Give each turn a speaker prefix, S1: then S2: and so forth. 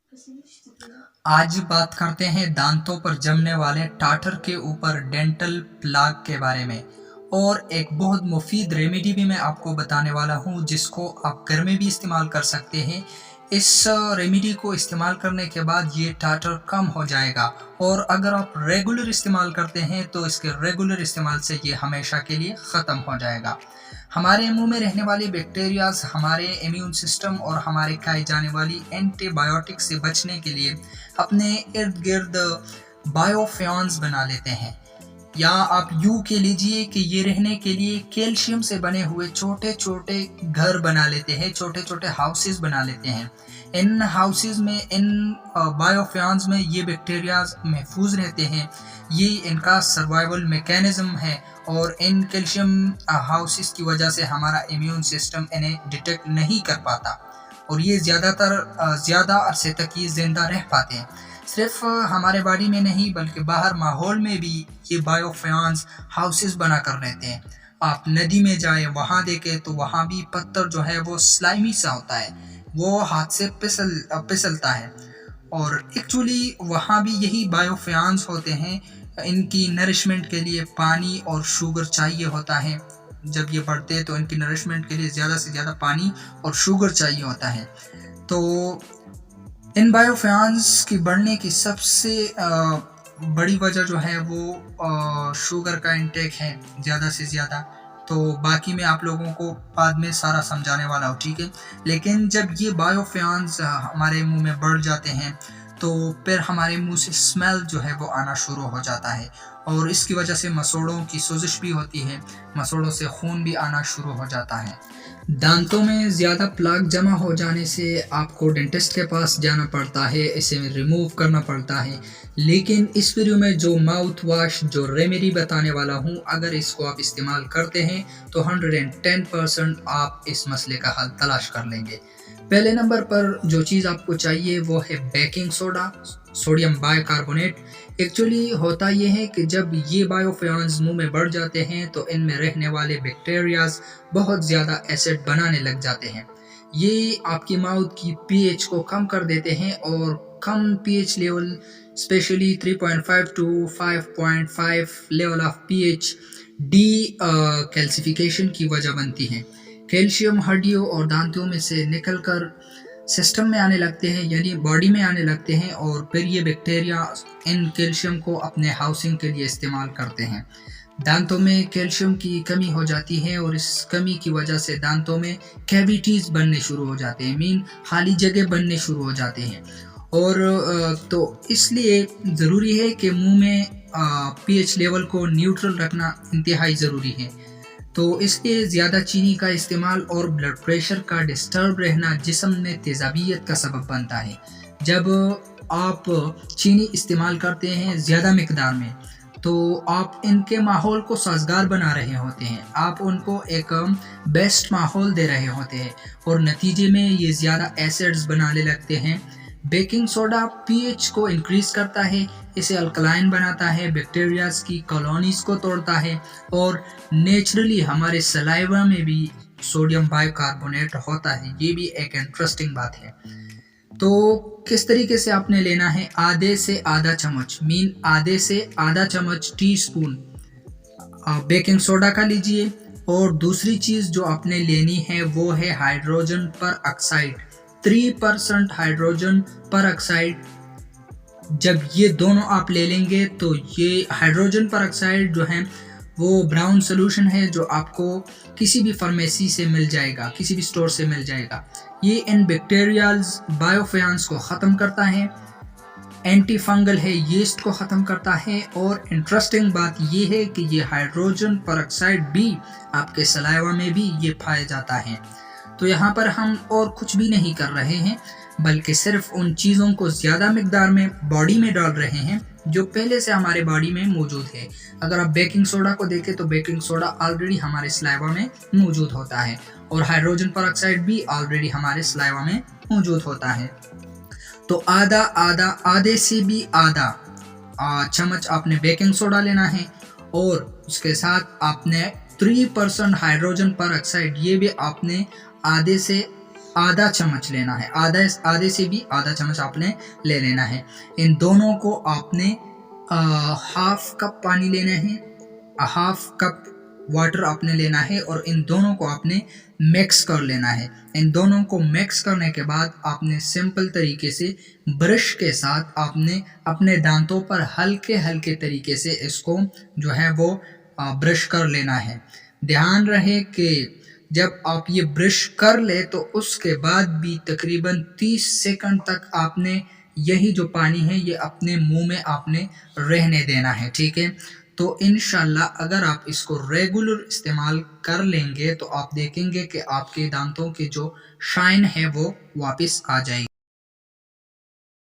S1: आज बात करते हैं दांतों पर जमने वाले टाटर के ऊपर डेंटल प्लाक के बारे में। और एक बहुत मुफीद रेमेडी भी मैं आपको बताने वाला हूँ जिसको आप घर में भी इस्तेमाल कर सकते हैं। इस रेमेडी को इस्तेमाल करने के बाद ये टाटर कम हो जाएगा, और अगर आप रेगुलर इस्तेमाल करते हैं तो इसके रेगुलर इस्तेमाल से ये हमेशा के लिए ख़त्म हो जाएगा। हमारे मुंह में रहने वाली बैक्टीरियाज हमारे इम्यून सिस्टम और हमारे खाई जाने वाली एंटीबायोटिक से बचने के लिए अपने इर्द गिर्द बायोफ्यून्स बना लेते हैं, या आप यूं के लीजिए कि ये रहने के लिए कैल्शियम से बने हुए छोटे छोटे घर बना लेते हैं, छोटे छोटे हाउसेस बना लेते हैं। इन हाउसेस में, इन बायोफ्यून्स में ये बैक्टीरियाज महफूज रहते हैं। ये इनका सर्वाइवल मैकेनिज्म है, और इन कैल्शियम हाउसेस की वजह से हमारा इम्यून सिस्टम इन्हें डिटेक्ट नहीं कर पाता, और ये ज़्यादा अरसे तक ये जिंदा रह पाते हैं। सिर्फ हमारे बॉडी में नहीं बल्कि बाहर माहौल में भी ये बायोफ्यून्स हाउसेस बना कर रहते हैं। आप नदी में जाए वहाँ देखें तो वहाँ भी पत्थर जो है वो स्लाइमी सा होता है, वो हाथ से फिसलता है, और एक्चुअली वहाँ भी यही बायोफ्यून्स होते हैं। इनकी नरिशमेंट के लिए पानी और शुगर चाहिए होता है। जब ये बढ़ते हैं तो इनकी नरिशमेंट के लिए ज़्यादा से ज़्यादा पानी और शुगर चाहिए होता है। तो इन बायोफ्यून्स की बढ़ने की सबसे बड़ी वजह जो है वो शुगर का इंटेक है ज़्यादा से ज़्यादा। तो बाकी मैं आप लोगों को बाद में सारा समझाने वाला हूँ, ठीक है। लेकिन जब ये बायोफ्यून्स हमारे मुंह में बढ़ जाते हैं तो फिर हमारे मुंह से स्मेल जो है वो आना शुरू हो जाता है, और इसकी वजह से मसूड़ों की सोजिश भी होती है, मसूड़ों से खून भी आना शुरू हो जाता है। दांतों में ज़्यादा प्लाक जमा हो जाने से आपको डेंटिस्ट के पास जाना पड़ता है, इसे रिमूव करना पड़ता है। लेकिन इस वीडियो में जो माउथ वॉश, जो रेमेडी बताने वाला हूँ, अगर इसको आप इस्तेमाल करते हैं तो 110% आप इस मसले का हल तलाश कर लेंगे। पहले नंबर पर जो चीज़ आपको चाहिए वो है baking soda, sodium bicarbonate. Actually होता ये है कि जब ये बायोफ्यून्स मुंह में बढ़ जाते हैं तो इनमें रहने वाले बैक्टीरियाज बहुत ज़्यादा एसिड बनाने लग जाते हैं। ये आपकी माउथ की पीएच को कम कर देते हैं, और कम pH level, specially 3.5 to 5.5 level of pH decalcification की वजह बनती है। कैल्शियम हड्डियों और दांतों में से निकलकर सिस्टम में आने लगते हैं, यानी बॉडी में आने लगते हैं, और फिर ये बैक्टीरिया इन कैल्शियम को अपने हाउसिंग के लिए इस्तेमाल करते हैं। दांतों में कैल्शियम की कमी हो जाती है, और इस कमी की वजह से दांतों में कैविटीज़ बनने शुरू हो जाते हैं, मीन खाली जगह बनने शुरू हो जाते हैं। और तो इसलिए ज़रूरी है कि मुंह में पीएच लेवल को न्यूट्रल रखना इंतहाई ज़रूरी है। तो इसलिए ज़्यादा चीनी का इस्तेमाल और ब्लड प्रेशर का डिस्टर्ब रहना जिस्म में तेज़ाबियत का सबब बनता है। जब आप चीनी इस्तेमाल करते हैं ज़्यादा मिकदार में, तो आप इनके माहौल को साजगार बना रहे होते हैं, आप उनको एक बेस्ट माहौल दे रहे होते हैं, और नतीजे में ये ज़्यादा एसिड्स बनाने लगते हैं। बेकिंग सोडा पीएच को इंक्रीज़ करता है, इसे अल्कलाइन बनाता है, बैक्टीरियाज की कॉलोनीज़ को तोड़ता है, और नेचुरली हमारे सलाइवा में भी सोडियम बाइकार्बोनेट होता है। ये भी एक इंटरेस्टिंग बात है। तो किस तरीके से आपने लेना है, आधे से आधा चम्मच, मीन आधे से आधा चम्मच टी स्पून बेकिंग सोडा का लीजिए। और दूसरी चीज़ जो आपने लेनी है वो है हाइड्रोजन पर ऑक्साइड, 3% हाइड्रोजन पर ऑक्साइड। जब ये दोनों आप ले लेंगे तो ये हाइड्रोजन पर ऑक्साइड जो है वो ब्राउन सोल्यूशन है, जो आपको किसी भी फार्मेसी से मिल जाएगा, किसी भी स्टोर से मिल जाएगा। ये इन बैक्टीरियाल्स बायोफ्यून्स को ख़त्म करता है, एंटी फंगल है, यीस्ट को ख़त्म करता है, और इंटरेस्टिंग बात ये है कि ये हाइड्रोजन पर ऑक्साइड भी आपके सलाइवा में भी ये पाया जाता है। तो यहाँ पर हम और कुछ भी नहीं कर रहे हैं, बल्कि सिर्फ उन चीज़ों को ज़्यादा मिकदार में बॉडी में डाल रहे हैं जो पहले से हमारे बॉडी में मौजूद है। अगर आप बेकिंग सोडा को देखें तो बेकिंग सोडा ऑलरेडी हमारे सलाइवा में मौजूद होता है, और हाइड्रोजन पर ऑक्साइड भी ऑलरेडी हमारे सलाइवा में मौजूद होता है। तो आधे से भी आधा चम्मच आपने बेकिंग सोडा लेना है, और उसके साथ आपने 3% हाइड्रोजन पर ऑक्साइड, ये भी आपने आधे से आधा चम्मच लेना है, आधे से भी आधा चम्मच आपने ले लेना है। इन दोनों को आपने हाफ कप पानी लेना है, हाफ कप वाटर आपने लेना है और इन दोनों को आपने मिक्स कर लेना है। इन दोनों को मिक्स करने के बाद आपने सिंपल तरीके से ब्रश के साथ आपने अपने दांतों पर हल्के हल्के तरीके से इसको जो है वो ब्रश कर लेना है। ध्यान रहे कि जब आप ये ब्रश कर ले तो उसके बाद भी तकरीबन 30 सेकंड तक आपने यही जो पानी है ये अपने मुंह में आपने रहने देना है, ठीक है। तो इंशाल्लाह अगर आप इसको रेगुलर इस्तेमाल कर लेंगे तो आप देखेंगे कि आपके दांतों की जो शाइन है वो वापस आ जाएगी।